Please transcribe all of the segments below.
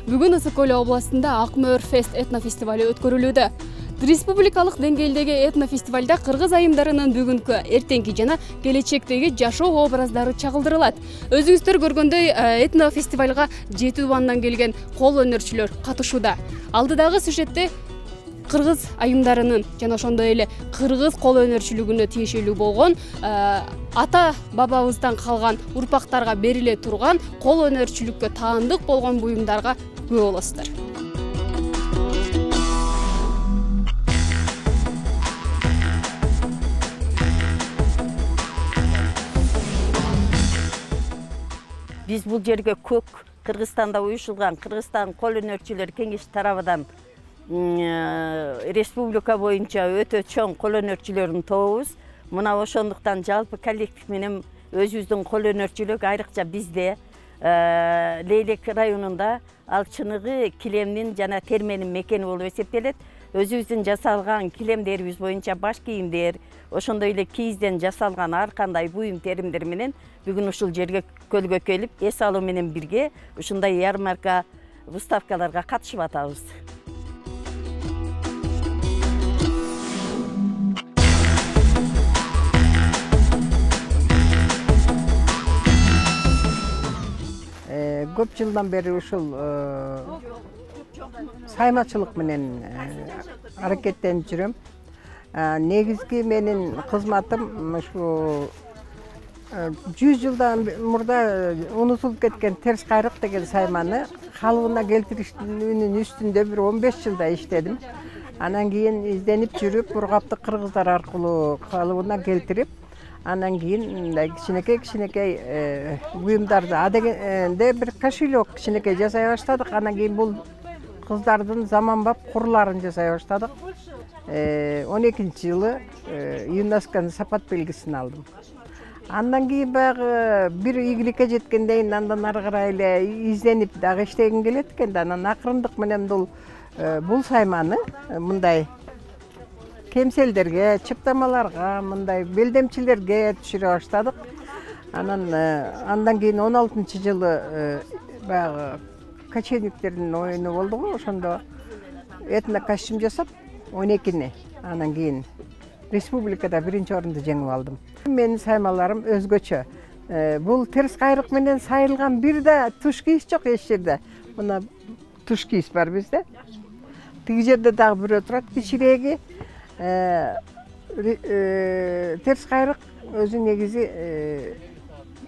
Бүгін Ысык-Көл областында Акмөөр Фест этнофестивалі өткөрүлүүдө. Республикалык деңгээлдеги этнофестивальда кыргыз айымдарынын бүгүнкү, эртеңки жана келечектеги жашоо образдары чагылдырылат. Өзүңүздөр көргөндөй этнофестивальга 7 тубандан келген кол өнөрчүлөр катышууда. Алдыдагы сюжетте кыргыз айымдарынын жана ошондой эле кыргыз кол өнөрчүлүгүнө тиешелүү болгон ата бабабыздан калган урпактарга бериле турган кол өнөрчүлүккө таандык болгон буюмдарга күбө болосуздар. Biz bu жерге көк Кыргызстанда уюшулган Кыргызстан кол өнөрчүлөр кеңеши тарабынан республика боюнча өтө чоң кол өнөрчүлөрдүн тобубуз. Мына ошондуктан жалпы коллектив менен өзүбүздүн кол өнөрчүлүк айрыкча бизде Лейлек районунда ал чыныгы килемдин жана терменин мекени болуп эсептелет. Өзүбүздүн жасалган килемдерибиз боюнча баш кийимдер, ошондой эле кийизден жасалган ар кандай буюм теримдер менен бүгүн ушул жерге көлгө келип, эс алуу менен бирге ушундай ярмарка выставкаларга катышып атабыз. Көп жылдан бери ушул саймачылык менен аракеттенип жүрөм. Негизги менин кызматым ушу 100 жылдан мурда унутулуп кеткен терс кайрык деген сайманы калыбына келтирүүнүн үстүндө бир 15 жылда иштедим. Анан кийин изденип жүрүп, ургаптык кыргыздар аркылуу калыбына келтирип, анан кийин кичинекей буюмдарды адегенде бир кошелек кичинекей жасай баштадык. Анан кийин бул кыздардын заманбап курларын жасай баштадык. 12-жылы ЮНЕСКОнун сапат белгисин алдым. Андан кийин баягы бир ийгиликке жеткенден андан ары карай эле изденип дагы иштегим келет экен да, анан акырындык менен бул сайманы мындай кемселдерге, чыптамаларга, мындай белдемчилерге түшүрө баштадык. Андан кийин 16-жылы баягы кочевниктердин оюну болду го, ошондо этно костюм жасап 12-ни. Анан кийин республикада 1-орунду жеңип алдым. Менин саймаларым өзгөчө. Бул терс кайрык менен сайылган бир да туш кийиз жок эч жерде. Мына туш кийиз бар бизде. Тиги жерде дагы бирөө турат, кичиреги. Терс кайрык өзү негизи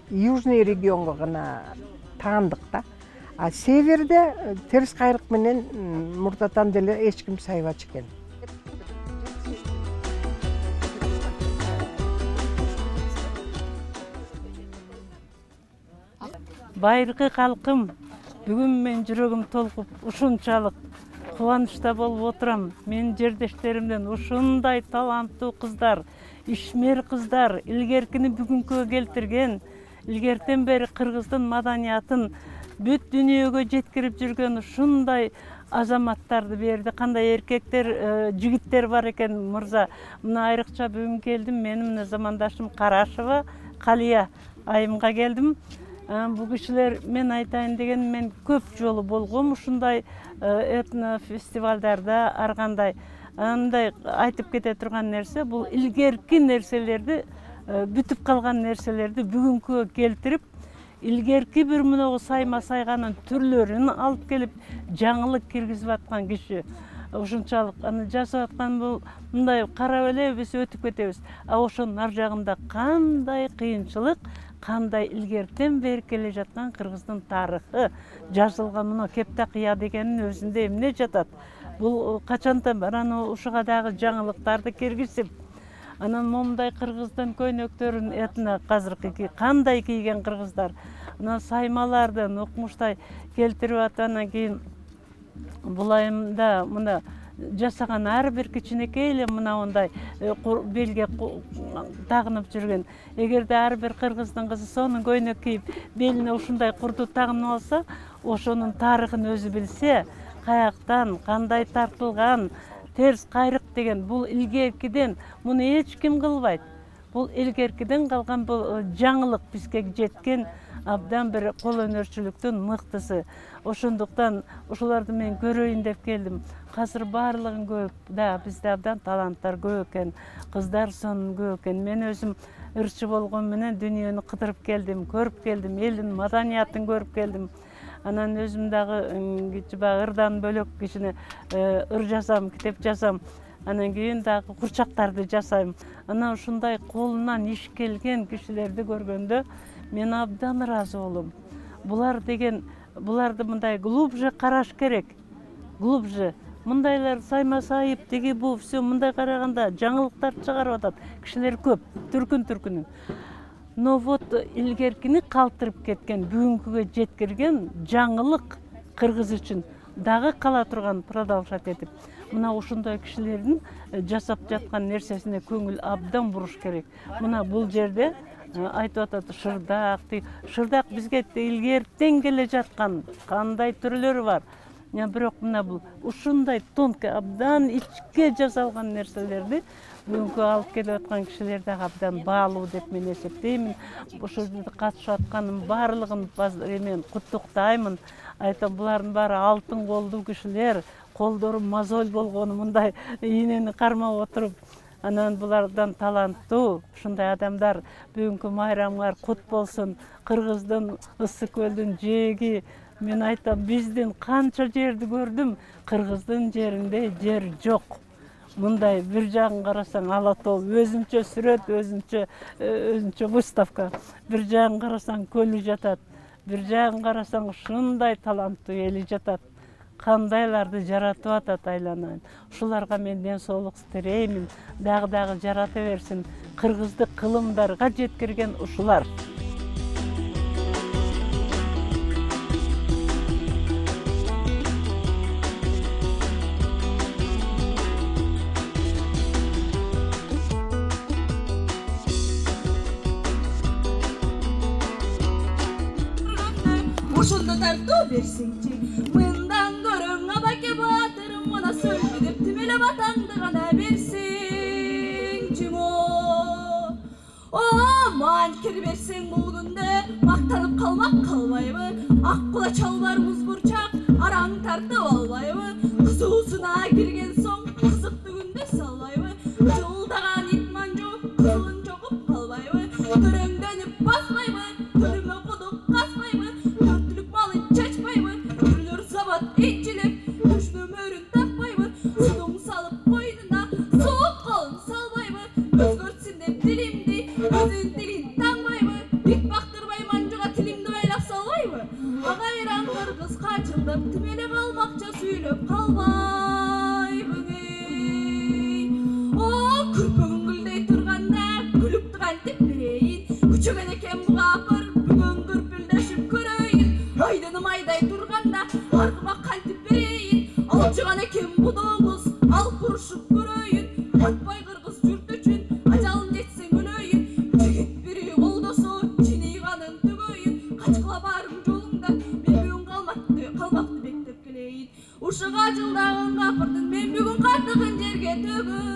южный регионго гана таандык да. А северде терс кайрык менен мурдатан деле эч ким сайбачу экен. Байыркы калкым, бүгүн мен жүрөгүм толкуп, ушунчалык кубанычта болуп отурам. Менин жердештеримден ушундай таланттуу кыздар, ишмер кыздар, илгеркини бүгүнкүгө келтирген, илгертен бери кыргыздын маданиятын бүт дүйнөгө жеткирип жүргөн ушундай азаматтарды берди. Кандай эркектер, жигиттер бар экен мырза. Мына айрыкча бүгүн келдим, менин замандашым Карашева, Калия айымга келдим. Бу кишилер, мен айтайын деген, мен көп жолу болгом ушундай этнофестивалдарда, ар кандай андай айтып кете турган нерсе, бул илгерки нерселерди, бүтүп калган нерселерди бүгүнкүгө келтирип, илгерки бир мынагу сайма сайганын түрлөрүн алып келип, жаңылык киргизип аткан киши. Ушунчалык аны жасап аткан бул мындай карап эле биз өтүп кетебиз. А ошонун ар жагында кандай кыйынчылык, кандай илгертен бери келе жаткан кыргыздын тарыхы жазылган. Мына Кептакыя дегенин өзүндө эмне жатат? Бул качантан бери ушуга дагы жаңылыктарды киргизип, анан момундай кыргыздын көйнөктөрүн этно азыркы кандай кийген кыргыздар, анан саймалардын укмуштай келтирип атат. Анан кийин бул айымда мына жасаган ар бир кичинекей эле мынандай белге тагынып жүргөн. Эгерде ар бир кыргыздын кызы сонун көйнөк кийип, белине ушундай курду тагынып алса, ошонун тарыхын өзү билсе, каяктан, кандай тартылган, терс кайрык деген бул илгеркиден, муну эч ким кылбайт. Бул илгеркиден калган бул жаңылык бизге жеткен абдан бир кол өнөрчүлүктүн мыктысы. Ошондуктан ушуларды мен көрөйүн деп келдим. Азыр баардыгын көрүп, да бизде абдан таланттар көп экен, кыздар саны көп экен. Мен өзүм ырчы болгон менен дүйнөнү кыдырып келдим, көрүп келдим, элдин маданиятын көрүп келдим. Анан өзүм дагы ырдан бөлөк кичине ыр жазам, китеп жазам. Анан кийин дагы курчактарды жасайм. Анан ушундай колунан иш келген кишилерди көргөндө мен абдан ыраазы болом. Буларды мындай глубже караш керек. Глубже. Мындайлар сайма-сайып, теги бу, все мындай караганда жаңылыктар чыгарып атат. Кишилер көп, түркүн. Но вот илгеркини калтырып кеткен, бүгүнкүгө жеткирген жаңылык кыргыз үчүн дагы кала турган продолжать этип. Мына ушундай кишилердин жасап жаткан нерсесине көңүл абдан буруш керек. Мына бул жерде айтып атат шырдак бизге илгертен келе жаткан кандай түрлөрү бар. Бирок мына бул ушундай тонко абдан ичке жасалган нерселерди бүгүнкү алып келип аткан кишилер дагы абдан баалуу деп мен эсептеймин. Ошол жерде катышып атканын баардыгын мен куттуктаймын. Айтам, булардын баары алтын колдуу кишилер, колдору мозоль болгону мындай ийнени кармап отуруп, анан булардан таланттуу ушундай адамдар. Бүгүнкү майрамыңар кут болсун. Кыргыздын Ысык көлдүн жээги. Мен айтам, биздин канча жерди көрдүм, Кыргыздын жеринде жер жок. Мындай бир жагын карасаң ала тоо, өзүнчө сүрөт, өзүнчө выставка. Бир жагын карасаң көлү жатат, бир жагын карасаң ушундай таланттуу эли жатат. Кандайларды жаратып атат айланайын. Ушуларга мен ден соолук тилеймин, дагы жарата берсин. Кыргызды кылымдарга жеткирген ушулар. Ошондо тартуу берсеңчи, мындан көрөң абаке батырым, мына сөлгү деп тимелеп атаңды гана берсеңчи го. Манкир берсең бул күндө, мактанып калмак калбайбы? Ак кула чалбар муз бурчак, араң тартып албайбы? Кызуусуна кирген соң, кызыктуу күндө салбайбы? Жылдаган ит манжу, кызылын жогуп калбайбы? Төрөңдөнүп баспайбы? Төрүмө кудук каспайбы? İçilip, düştü mörün takmayı, sudum salıp koynuna, soğuk kolun salmayı, özgörtsün hep dilimdi, özün dilin tanmayı, dik baktırmayı mancığa tilimdi ve laf salmayı. Ağayran kırgız kaçıldım, tümele kalmakça süylöp kalmayı. O kürpögün güldey turganda, gülüp tıkan tip bireyin, küçügen eken bu kapır, bugün kürpüldeşip köröyin, aydanım ayday turganda, arkıma kaltip vereyim, alçıgan eken bu doğuz, al kuruşup göröyün, atpay kırgız jürt üçün, acalın jetsen ölöyün, jigit biri koldosu, çini kanın tөгөйün, kaçkıla barım jolunda, men bugün kalmakты bektep keleyin, uşuğa жылдагын kapırdın, men bugün kattığın jerge tөгөйün.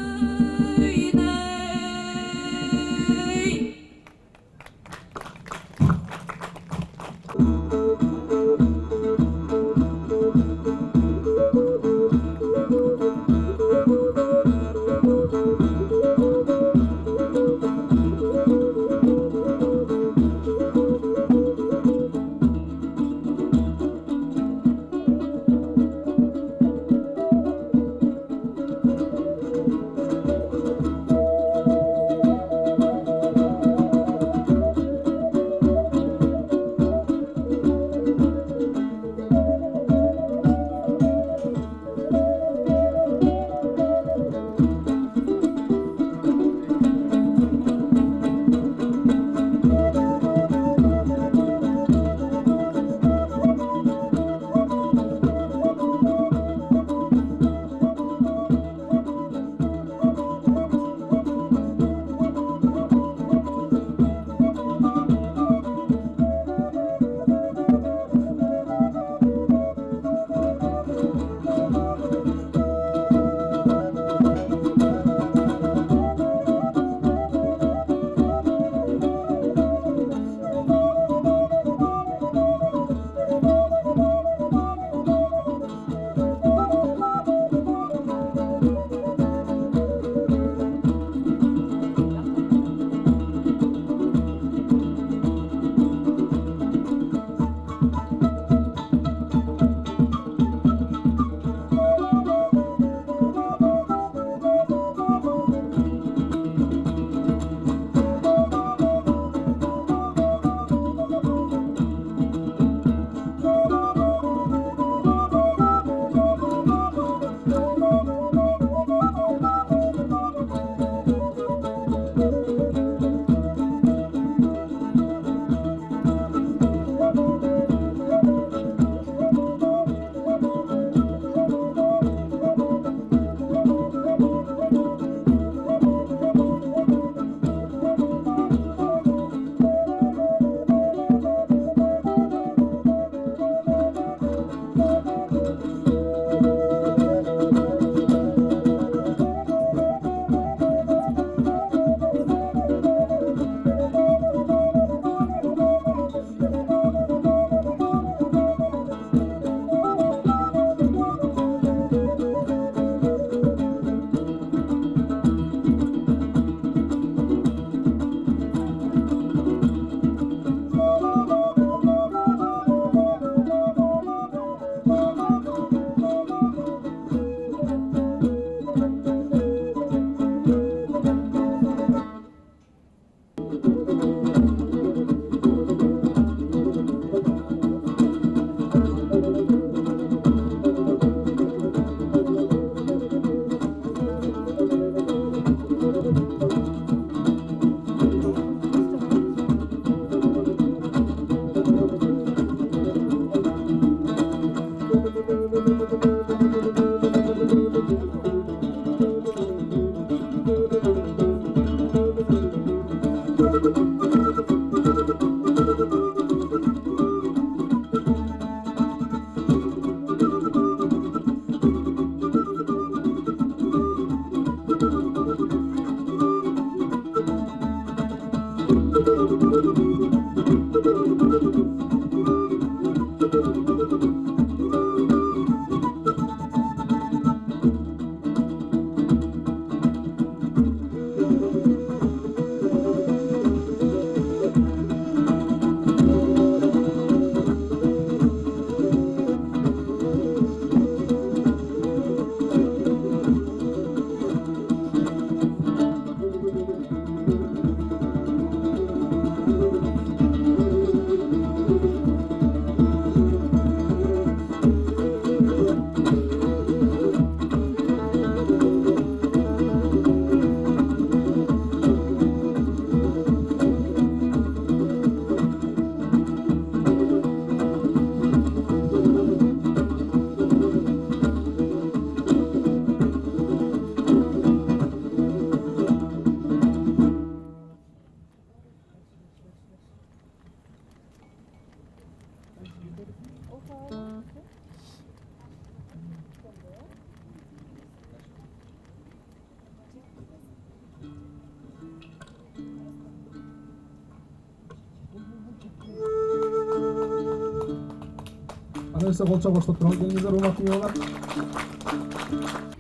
Anaerse колча баштап турган келиңиздер, урматтуу меймандар.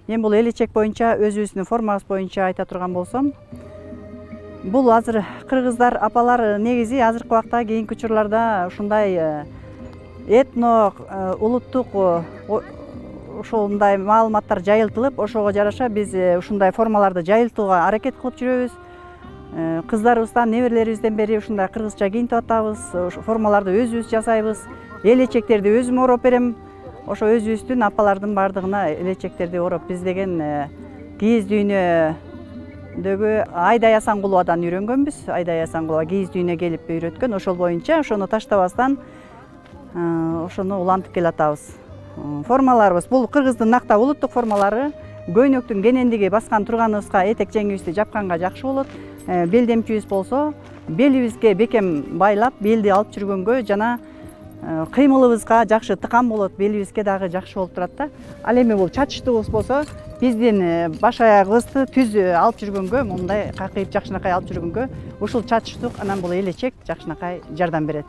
Мен бул элечек боюнча өзүбүздүн формабыз боюнча айта турган болсом, бул азыр кыргыздар апалар негизи азыркы убакта кийинки учурларда ушундай этно улуттук ушундай маалыматтар жайылтылып, ошого жараша биз ушундай формаларды жайылтууга аракет кылып жүрөбүз. Кыздарыбыздан, неберелерибизден бери ушундай кыргызча кийинтип атабыз, формаларды өзүбүз жасайбыз. Элечектерди өзүм ороп берем. Ошо өзүбүздүн апалардын бардыгына элечектерди ороп биз деген кийиз дүйнөдөгү Айдай Асангуловадан үйрөнгөнбүз. Айдай Асангулова кийиз дүйнө келип үйрөткөн. Ошол боюнча ошону таштабастан ошону улантып келатабыз. Формаларыбыз бул кыргыздын накта улуттук формалары. Көйнөктүн кенендиги баскан турганыбызга этек жеңибизди жапканга жакшы болот. Белдемчибиз болсо белибизге бекем байлап, белди алып жүргөнгө жана кыймылыбызга жакшы тыкан болот, белибизге дагы жакшы болуп турат да. Ал эми бул чачыштуубуз болсо, биздин баш аягыбызды түз алып жүргөнгө, мындай какыйып жакшынакай алып жүргөнгө ушул чачыштук, анан бул элечек жакшынакай жардам берет.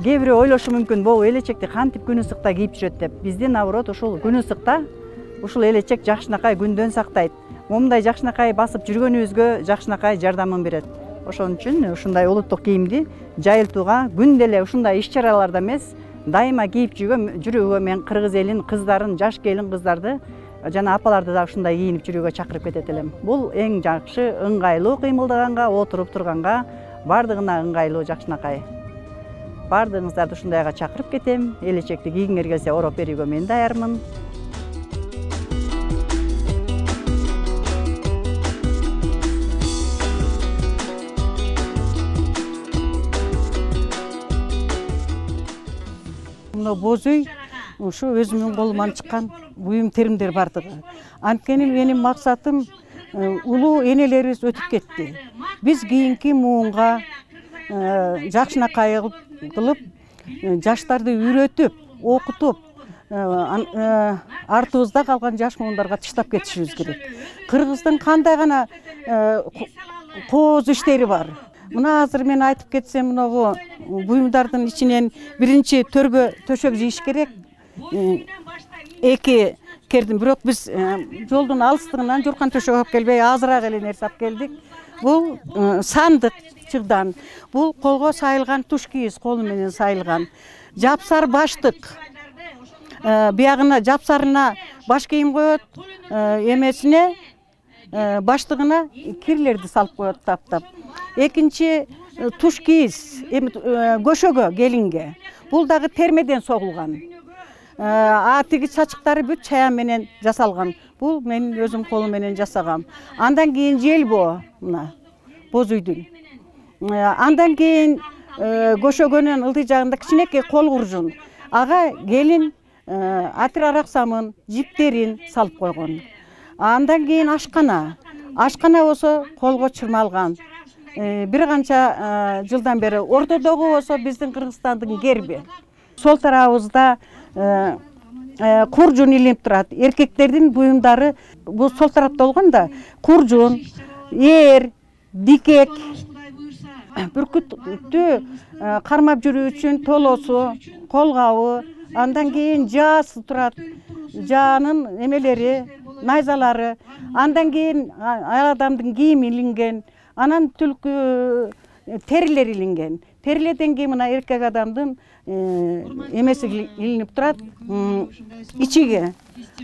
Кээ бирөө ойлошу мүмкүн, бул элечекти кантип күн ысыкта кийип жүрөт деп. Бизде наоборот ушул күн ысыкта ушул элечек жакшынакай күндөн сактайт. Момундай жакшынакай басып жүргөнүбүзгө жакшынакай жардамын берет. Ошон үчүн ушундай улуттук кийимди жайылтууга, күндө эле ушундай иш-чараларда эмес, дайыма кийип жүрүүгө мен кыргыз элин, кыздарын, жаш келин кыздарды жана апаларды да ушундай кийинип жүрүүгө чакырып кетет элем. Бул эң жакшы, ыңгайлуу кыймылдаганга, отуруп турганга, бардыгына ыңгайлуу жакшынакай. Бардыгыңыздарды ушундайга чакырып кетем. Элечекти кийгиңер келсе ороп берүүгө мен даярмын. Боз үй ушу өзүмдүн колуман чыккан буюм теримдер бардыгы. Анткени менин максатым улуу энелерибиз өтүп кетти. Биз кийинки муунга жакшынакай кылып, жаштарды үйрөтүп, окутуп, артыбызда калган жаш муундарга тыштап кетишибиз керек. Кыргыздын кандай гана кооз иштери бар. Мына азыр мен айтып кетсем, мына буюмдардын ичинен биринчи төргө төшөк жийиш керек. Эки кердим, бирок биз жолдун алыстыгынан журкан төшөк алып келбей, азыраак эле нерсе алып келдик. Бул сандык чыгдан. Бул колго сайылган туш кийиз, колу менен сайылган. Жапсар баштык. Биягына жапсарына баш кийим коет, эмесине баштыгына кирлерди салып коет таптап. Экинчи туш кийиз, көшөгө келинге. Бул дагы термеден согулган. Тиги чачыктары бүт чаян менен жасалган. Бул мен өзүм колум менен жасагам. Андан кийин желбо, мына боз үйдүн. Андан кийин көшөгөнүн ылдый жагында кичинекей кол куржун. Ага келин атыр араксамын, жиптерин салып койгон. Андан кийин ашкана. Ашкана болсо колго чырмалган. Бир канча жылдан бери ортодогу болсо биздин Кыргызстандын герби. Сол тарабыбызда куржун илинип турат. Эркектердин буюмдары бул сол тарапта болгондо куржун, дикек, бүркүттү кармап жүрүү үчүн толосу, колгабы, андан кийин жаасы турат. Жаанын эмелери, найзалары, андан кийин аял адамдын кийими илинген, анан түлкү терилер илинген. Терилерден кийин мына эркек адамдын эмеси илинип турат, ичиге.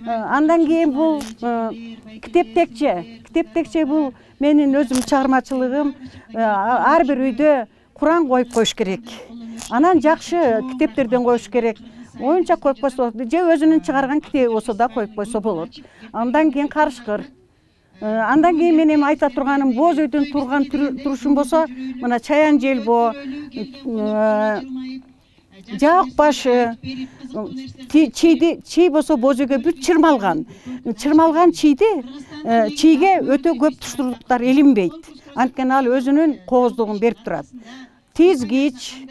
Андан кийин бул китептекче. Китептекче бул менин өзүм чыгармачылыгым. Ар бир үйдө Куран коюп коюш керек. Анан жакшы китептерден коюш керек. Оюнчак коюп койсо, же өзүнүн чыгарган китеби болсо да коюп койсо болот. Андан кийин карышкыр. Андан кийин мен эми айта турганым, боз үйдүн турган турушун болсо, мына чаян желбо, жаак башы, чий болсо боз үйгө бүт чырмалган. Чырмалган чийге өтө көп туштуулуктар илинбейт. Анткени ал өзүнүн кооздугун берип турат. Тизгич,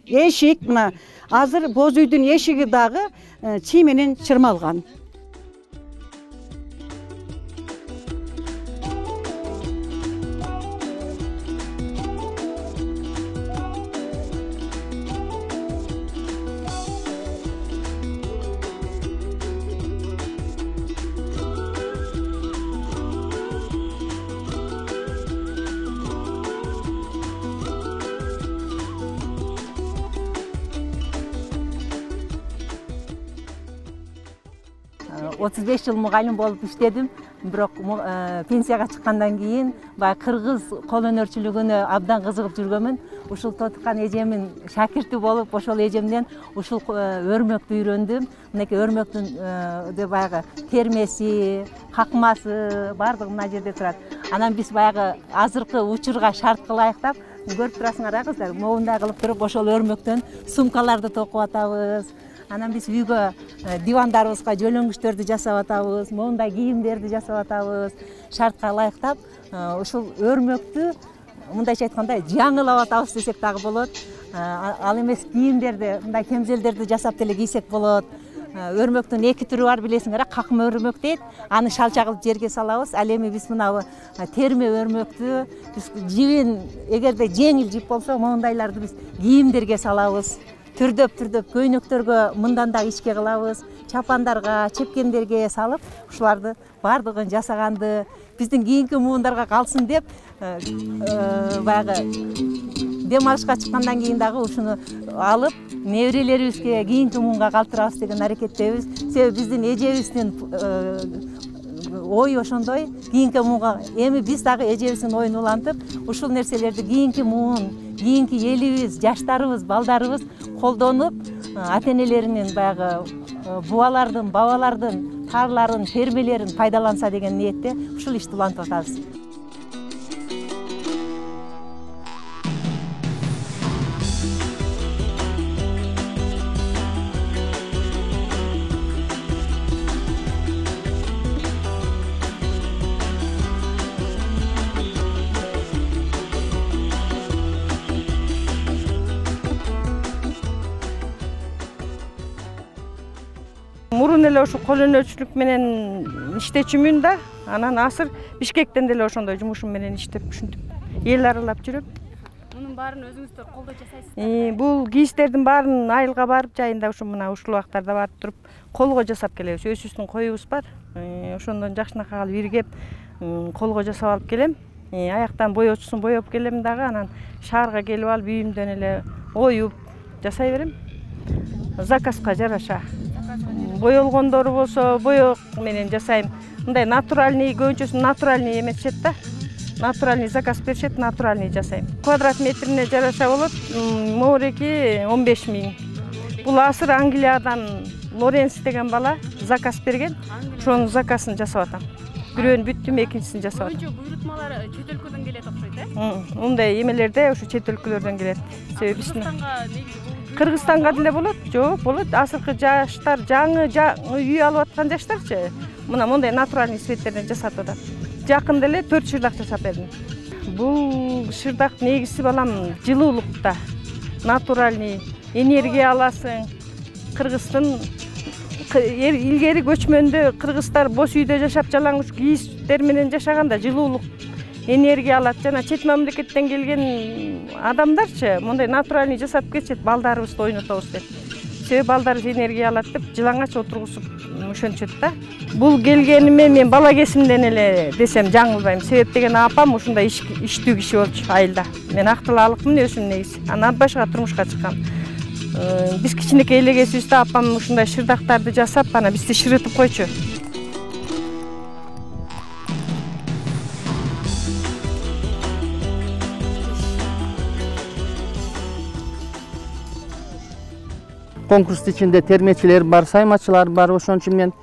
эшик мына азыр боз үйдүн эшиги дагы чий менен чырмалган. Otuz beş yıl muğalim bolup işledim. Бирок пенсияга чыккандан кийин баягы кыргыз кол өнөрчүлүгүнө абдан кызыгып жүргөмүн. Ушул Тотукан эжемин шакирти болуп, ошол эжемден ушул өрмөктү үйрөндүм. Мынакей өрмөктүн баягы термеси, какмасы баардыгы мына жерде турат. Анан биз баягы азыркы учурга шартка ылайыктап көрүп турасыңар кыздар, моундай кылып туруп ошол өрмөктөн сумкаларды токуп атабыз. Анан биз үйгө дивандарыбызга жөлөнгүчтөрдү жасап атабыз, моундай кийимдерди жасап атабыз. Шартка ылайыктап ушул өрмөктү мындайча айтканда жаңылап атабыз десек дагы болот. Ал эмес кийимдерди, мындай кемзелдерди жасап деле кийсек болот. Өрмөктүн эки түрү бар билесиңер, какма өрмөк дейт. Аны шалча кылып жерге салабыз. Ал эми биз мына терме өрмөктү биз жибин эгерде жеңил жип болсо, моундайларды биз кийимдерге салабыз. Түрдөп көйнөктөргө мындан да ичке кылабыз, чапандарга, чепкендерге салып, ушуларды баардыгын жасаганды биздин кийинки муундарга калсын деп, баягы дем алышка чыккандан кийин дагы ушуну алып, неберелерибизге кийинки муунга калтырабыз деген аракеттебиз. Себеби биздин эжебиздин ой ошондой, кийинки муунга эми биз дагы эжебиздин оюн улантып, ушул нерселерди кийинки муун, кийинки элибиз, жаштарыбыз, балдарыбыз колдонуп, ата-энелеринин баягы бубалардын, бабалардын тарларын, термелерин пайдаланса деген ниетте ушул ишти улантып атабыз. Мурун эле ошо кол өнөрчүлүк менен иштечүмүн да, анан азыр Бишкектен деле ошондой жумушум менен иштеп ушинтип эл аралап жүрөм. Мунун баарын өзүңүздөр колдо жасайсыздар? Бул кийиштердин баарын айылга барып, жайында мына ушул убактарда барып туруп колго жасап келебиз. Өзүбүздүн коюбуз бар. Ошондон жакшынакай алып иргеп, колго жасап алып келем. Аяктан боечусун боеп келем дагы, анан шаарга келип алып үйүмдөн эле оюп жасай берем. Заказга жараша. Боелгондору болсо боек менен жасайм. Мындай натуральный, көбүнчөсү натуральный эметишет да. Натуральный заказ беришет, натуральный жасайм. Квадрат метрине жараша болот. Мореки 15 000. Бул азыр Англиядан Лоренс деген бала заказ берген. Ошонун заказын жасап атам. Бирөөнү бүттүм, экинчисин жасап атам. Көбүнчө буйрутмалар чет өлкөдөн келет окшойт, Мындай эмелерде ошо чет өлкөлөрдөн келет. Себеби Кыргызстанга деле болот, жок, болот. Азыркы жаштар, жаңы үй алып аткан жаштарчы, мына мондай натуральный светтерден жасап атат. Жакында эле 4 шырдак жасап бердим. Бул шырдак негизи балам жылуулукта. Натуральный энергия аласың. Кыргыздын илгери көчмөндө кыргыздар бос үйдө жашап жалаңыч кийиштер менен жашаганда жылуулук энергия алат. Жана чет мамлекеттен келген адамдарчы мондай натуральный жасап кетишет, балдарыбызды ойнотобуз деп. Себеби балдарыбыз энергия алат деп жылаңач отургузуп ошентишет да. Бул келгениме мен бала кезимден эле десем жаңылбайм. Себеп деген апам ушундай иштүү киши болчу айылда. Мен актылаалыкмын өзүм негизи. Анан башка турмушка чыккам. Биз кичинекей эле кезибизде апам ушундай шырдактарды жасап, ана бизди шырытып койчу. Konkursun içinde termeciler var, saymacılar var. Ошон үчүн мен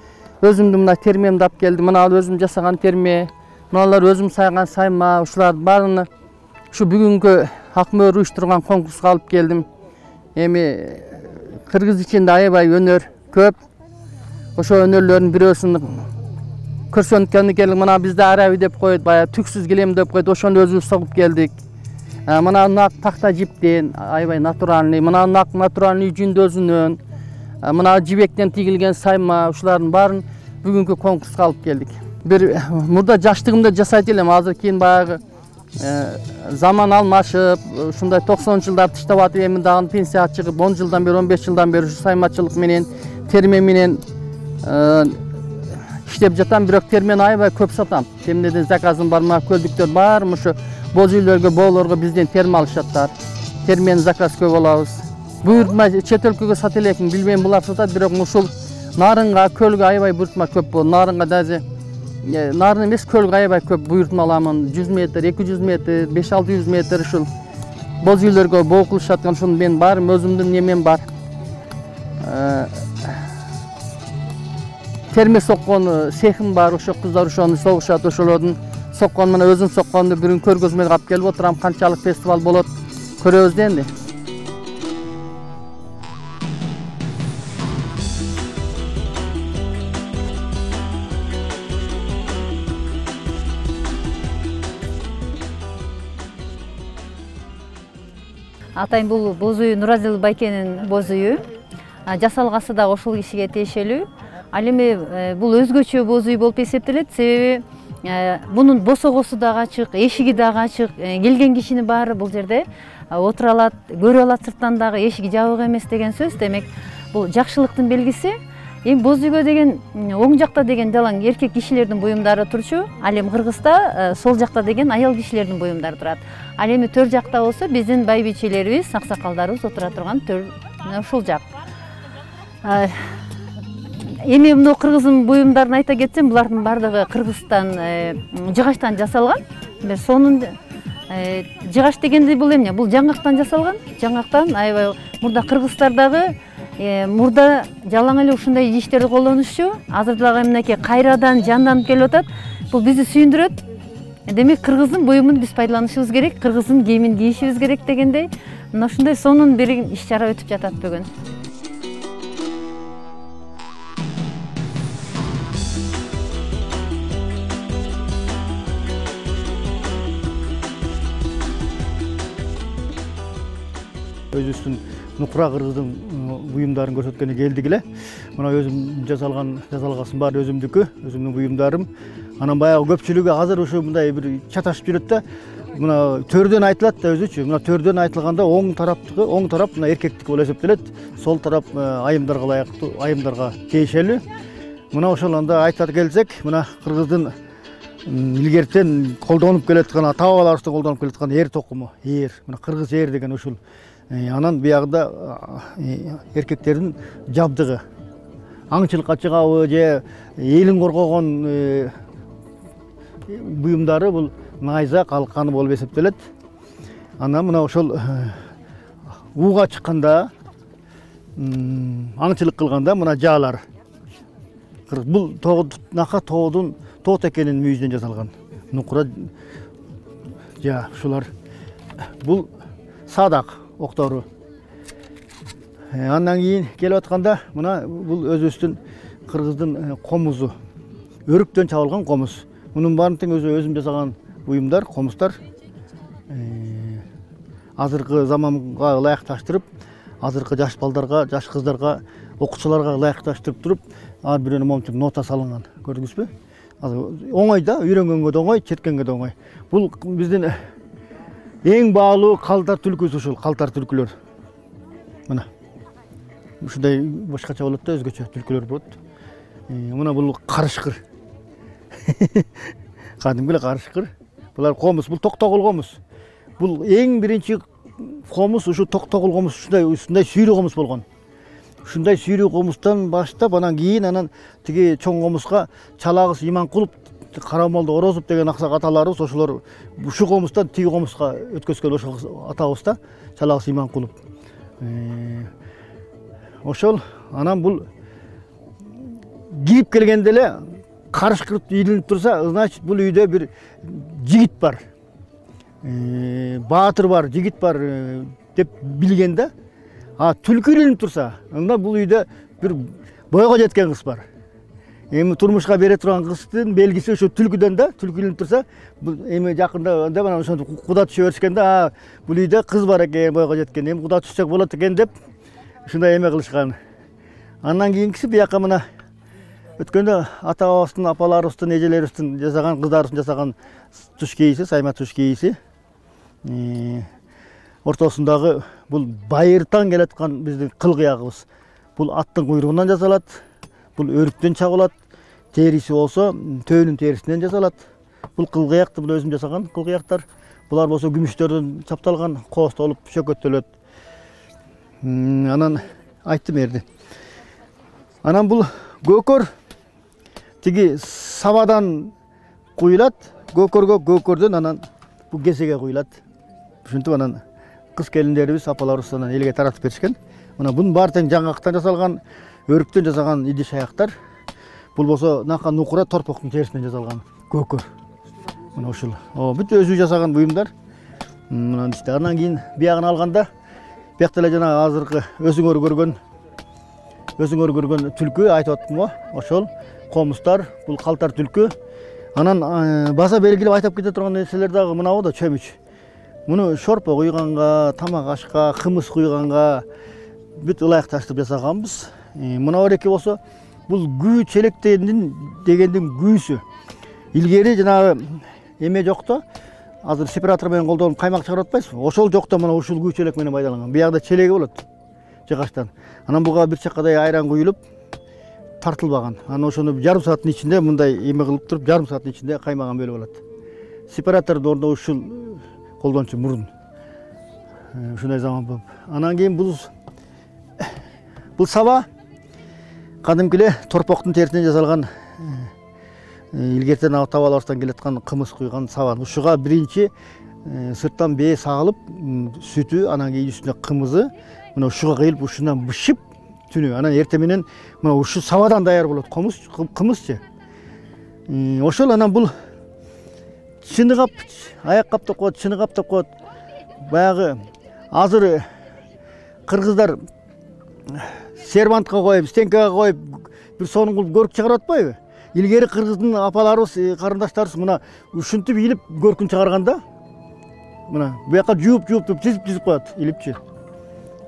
өзүмдүн мына термемди алып келдим. Мына өзүм жасаган терме, мыналар өзүм сайган сайма, ушуларды баарыны ушу бүгүнкү Акмөр уюштурган конкурска алып келдим. Эми кыргыз ичинде аябай өнөр көп. Ошо өнөрлөрдүн бирөөсүн көрсөткөнү келдик. Мына бизде араби деп коет, баягы түксүз килем деп коет. Ошону өзүбүз согуп келдик. мына нак такта жиптен аябай натуральный, мына нак натуральный жүндөзүнөн, мына жибектен тигилген сайма, ушулардын баарын бүгүнкү конкурска алып келдик. Бир мурда жаштыгымда жасайт элем, азыр кийин баягы заман алмашып, ушундай 90-жылдар тыштап атып, эми дагы пенсияга чыгып 10 жылдан бери, 15 жылдан бери ушу саймачылык менен, терме менен иштеп жатам, бирок термени аябай көп сатам. Темнеден заказым бар, мына көлдүктөр бар, ушу боз үйлөргө, боолорго бизден терме алышаттар. Термени заказ көп алабыз. Буйртма чет өлкөгө сата элекмин, билбейм, булар сатат, бирок ушул нарынга, көлгө аябай буйртма көп болду. Нарынга даже нарын эмес, көлгө аябай көп буйртма аламын. 100 метр, 200 метр, 500-600 метр ушул боз үйлөргө боо кылышаткан, ушуну мен барым, өзүмдүн немем бар. Терме соккон сехим бар, ошо кыздар ошону согушат, ошолордун соккон мына өзүм сокконду бүгүн көргөзмөгө алып келип отурам. Канчалык фестиваль болот көрөбүз да энди. Атайын бул боз үй Нуразил байкенин боз үйү. Жасалгасы да ошол кишиге тиешелүү. Ал эми бул өзгөчө боз үй болуп эсептелет, себеби бунун босогосу дагы ачык, эшиги дагы ачык. Келген кишини баары бул жерде отура алат, көрүп алат, сырттан дагы эшиги жабык эмес деген сөз. Демек, бул жакшылыктын белгиси. Эми боз үйгө деген оң жакта деген жалаң эркек кишилердин буюмдары турчу, ал эми Кыргызда сол жакта деген аял кишилердин буюмдары турат. Ал эми төр жакта болсо биздин байбичелерибиз, аксакалдарыбыз отура турган төр ушул жак. Эми мына кыргыздын буюмдарын айта кетсем, булардын бардыгы Кыргызстан жыгачтан жасалган. Сонун жыгач дегенде бул эмне? Бул жаңгактан жасалган. Жаңгактан аябай мурда кыргыздардагы мурда жалаң эле ушундай идиштерди колдонушчу. Азыр дагы мынакей кайрадан жанданып келип атат. Бул бизди сүйүндүрөт. Демек, кыргыздын буюмун биз пайдаланышыбыз керек, кыргыздын кийимин кийишибиз керек дегендей, мына ушундай сонун бир иш-чара өтүп жатат бүгүн. Өзүбүздүн нукура кыргыздын буюмдарын көрсөткөнү келдик эле. Мына өзүм жасалгасын бар өзүмдүкү, өзүмдүн буюмдарым. Анан баягы көпчүлүгү азыр ушу мындай бир чаташып жүрөт да. Мына төрдөн айтылат да өзүчү. Мына төрдөн айтылганда оң тарап мына эркектики болуп эсептелет. Сол тарап айымдарга ылайыктуу, айымдарга тиешелүү. Мына ошол анда айтат келсек, мына кыргыздын илгертен колдонуп келаткан, ата-бабаларыбыздан колдонуп келаткан эр токуму, мына кыргыз эр деген ушул. Анан биягында эркектердин жабдыгы. Аңчылыкка чыгабы же элин коргогон буюмдары бул найза, калканы болуп эсептелет. Анан мына ошол ууга чыкканда, аңчылык кылганда мына жаалар. Бул нака тоодун тоот экенин мүйүздөн жасалган. Нукура жа ушулар. Бул садак октору. Андан кийин келип атканда мына бул өзүбүздүн кыргыздын комузу. Өрүктөн чабылган комуз. Мунун баарын тең өзүм жасаган буюмдар, комуздар. Азыркы заманга ылайыкташтырып, азыркы жаш балдарга, жаш кыздарга, окуучуларга ылайыкташтырып туруп, ар бирөөнүн момчуп нота салынган. Көрдүңүзбү? Оңой да, үйрөнгөнгө да оңой, четкенге да оңой. Бул биздин эң баалуу калтар түлкүсү ушул, калтар түлкүлөр. Мына. Ушундай башкача болот да, өзгөчө түлкүлөр болот. Мына бул карышкыр. Кадимки эле карышкыр. Булар комуз, бул токтогул комуз. Бул эң биринчи комуз ушу токтогул комуз, ушундай сүйрүү комуз болгон. Ушундай сүйрүү комуздан баштап, анан кийин тиги чоң комузга Чалагыз Иманкулов, Карамолду Орозов деген аксак аталарыбыз ошолор ушу комуздан тиги комузга өткөзгөн ошол атабыз да, Чалагыз Иманкулов. Ошол анан бул кирип келгенде эле карышкырып илинип турса, значит бул үйдө бир жигит бар. Баатыр бар, жигит бар деп билген да. Түлкү илинип турса, анда бул үйдө бир бойго жеткен кыз бар. эми турмушка бере турган кыздын белгиси ошо түлкүдөн да, түлкү илинип турса, эми жакында да мына ошондо куда түшө беришкен да, бул үйдө кыз бар экен, бойго жеткен, эми куда түшсөк болот экен деп ушундай эме кылышкан. Андан кийинкиси бияка мына өткөндө ата бабабыздын, апаларыбыздын, эжелерибиздин жасаган, кыздарыбыздын жасаган туш кийиси, сайма туш кийиси. Ортосундагы бул байыртан келаткан биздин кыл кыягыбыз. Бул аттын куйругунан жасалат, бул өрүктөн чабылат, териси болсо төөнүн терисинен жасалат. Бул кыл кыякты бул өзүм жасаган кыл кыяктар. Булар болсо күмүштөрдөн чапталган, коостолуп шөкөттөлөт. Анан айттым эрди. Анан бул көкөр тиги сабадан куюлат, көкөрдөн анан бул кесеге куюлат. Ушинтип анан кыз келиндерибиз, апаларыбыз анан элге таратып беришкен. Мына бунун баары тең жаңгактан жасалган, өрүктөн жасалган идиш аяктар. Бул болсо нака нукура торпоктун терисинен жасалган көкөр. Мына ушул. Бүт өзү жасаган буюмдар. Мына иште андан кийин биягын алганда, биякта эле жана азыркы өзүңөр көргөн түлкү айтып аттым го. Ошол комустар, бул калтар түлкү. Анан баса белгилеп айтып кете турган нерселер дагы мынабу да чөмүч. Муну шорпо куйганга, тамак ашка, кымыз куйганга бүт ылайык таштып жасаганбыз. Мына эреки болсо бул күү челектендин дегендин күүсү. Илгери жанагы эме жокто, азыр сепаратор менен колдонуп каймак чыгарып атпайсызбы? Ошол жокто мына ушул күү челек менен пайдаланган. Биягда челеги болот. Жыгачтан. Анан буга бир чакадай айран куюлуп тартылбаган. Анан ошону жарым сааттын ичинде мындай эме кылып туруп, жарым сааттын ичинде каймаган бөлүп алат. Сепаратордун ордуна ушул колдончу мурун. Ушундай заман болуп. Анан кийин бул саба кадимки эле торпоктун терисинен жасалган, илгертен табаларыбыздан келаткан кымыз куйган саба. Ушуга биринчи сырттан бээ сагылып, сүтү, анан кийин үстүнө кымызы, мына ушуга кыйылып, ушундан бышып түнү. Анан эртең менен мына ушу сабадан даяр болот, кымызчы. Ошол анан бул чыныгап, аяк каптап коет, чыны каптап коет. Баягы азыр кыргыздар сервантка коюп, стенкага коюп, бир сонун кылып көрк чыгарып атпайбы? Илгери кыргыздын апаларыбыз, карындаштарыбыз мына ушинтип илип көркүн чыгарганда, мына буяка жууп тизип коет, илипчи.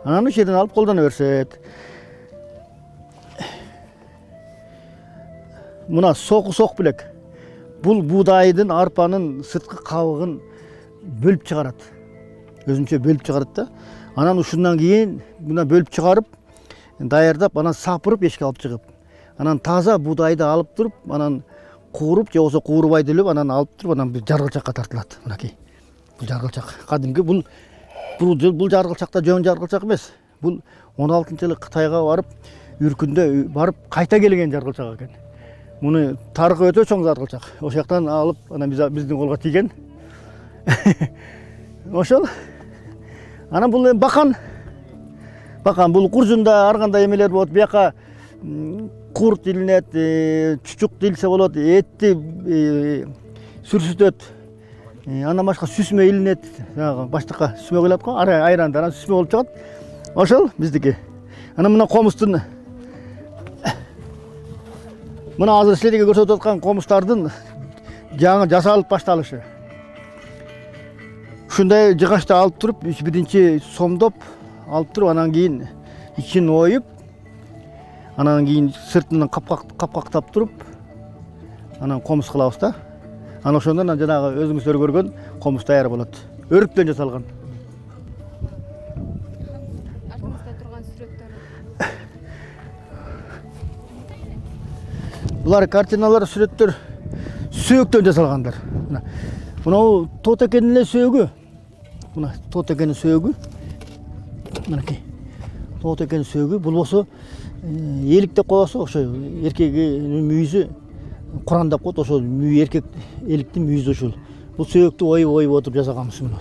Анан ошол жерден алып колдоно беришет. Мына сок белек. Бул буудайдын, арпанын сырткы кабыгын бөлүп чыгарат. Өзүнчө бөлүп чыгарат да. Анан ушундан кийин мына бөлүп чыгарып, даярдап, анан сапырып эшикке алып чыгып. Анан таза буудайды алып туруп, анан кууруп, же болсо куурубай делеп, анан алып туруп, анан бир жаргылчакка тартылат. Мынакей. Бул жаргылчак. Кадимки бул жаргылчакта жөн жаргылчак эмес. Бул 16-жылы Кытайга барып, үркүндө барып кайта келген жаргылчак экен. Муну тарыхы өтө чоң жаргылчак. Ошол жактан алып, анан биздин колго тийген. Ошол. Анан бул бакан. Бакан бул куржунда ар кандай эмелер болот. Бияка курт илинет, чучук дилсе болот, этти сүрсүтөт. Андан башка сүсмө илинет. Жанагы баштыкка сүсмө коюлат го, айранда анан сүсмө болуп чыгат. Ошол биздики. Анан мына комустун мына азыр силерге көрсөтүп аткан комустардын жаңы жасалып башталышы. Ушундай жыгачта алып туруп, биринчи сомдоп алып туруп, анан кийин ичин оюп, анан кийин сыртынан капкактап туруп, анан комуз кылабыз да. Анан ошондон жанагы өзүңүздөр көргөн комуз даяр болот. Өрүктөн жасалган. Артыңызда турган сүрөттөр. Булар картиналар, сүрөттөр сөөктөн жасалгандар. Мына тот экенин эле сөөгү. Мына тот экенин сөөгү. Мынакей. Тот экенин сөөгү. Бул болсо элик деп коесу, ошо эркегинин мүйүзү курандап коет, ошо мүйү эркек эликтин мүйүзү ошол. Бул сөөктү оюп отуруп жасаганбыз мына.